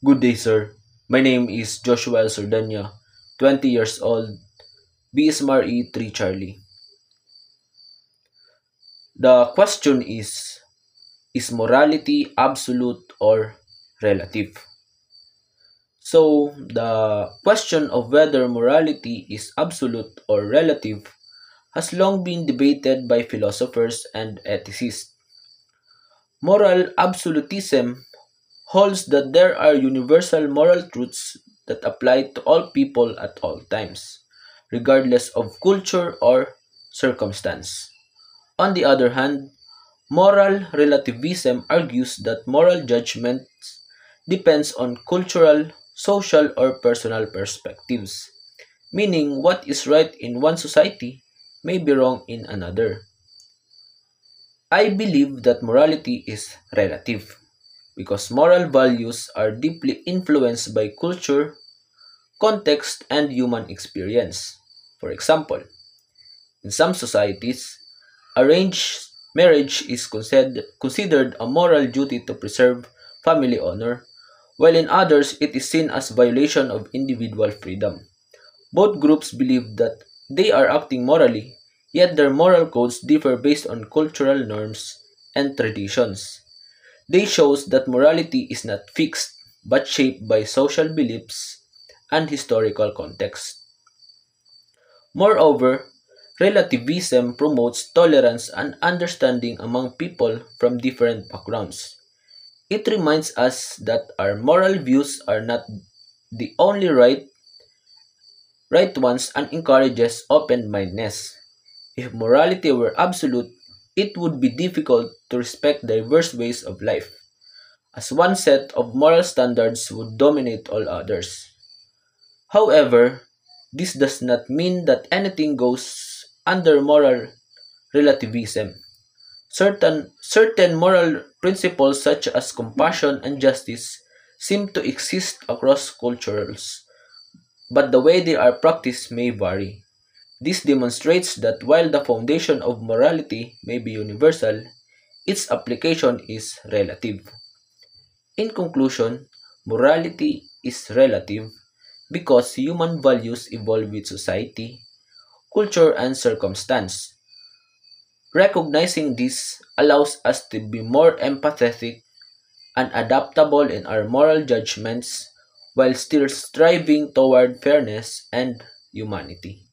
Good day, sir. My name is Joshua El Sordanya, 20 years old, BSMRE 3 Charlie. The question is morality absolute or relative? So, the question of whether morality is absolute or relative has long been debated by philosophers and ethicists. Moral absolutism holds that there are universal moral truths that apply to all people at all times, regardless of culture or circumstance. On the other hand, moral relativism argues that moral judgment depends on cultural, social, or personal perspectives, meaning what is right in one society may be wrong in another. I believe that morality is relative because moral values are deeply influenced by culture, context, and human experience. For example, in some societies, arranged marriage is considered a moral duty to preserve family honor, while in others it is seen as violation of individual freedom. Both groups believe that they are acting morally, yet their moral codes differ based on cultural norms and traditions. They shows that morality is not fixed but shaped by social beliefs and historical context. Moreover, relativism promotes tolerance and understanding among people from different backgrounds. It reminds us that our moral views are not the only right ones and encourages open-mindedness. If morality were absolute, it would be difficult to respect diverse ways of life, as one set of moral standards would dominate all others. However, this does not mean that anything goes under moral relativism. Certain moral principles such as compassion and justice seem to exist across cultures, but the way they are practiced may vary. This demonstrates that while the foundation of morality may be universal, its application is relative. In conclusion, morality is relative because human values evolve with society, culture, and circumstance. Recognizing this allows us to be more empathetic and adaptable in our moral judgments while still striving toward fairness and humanity.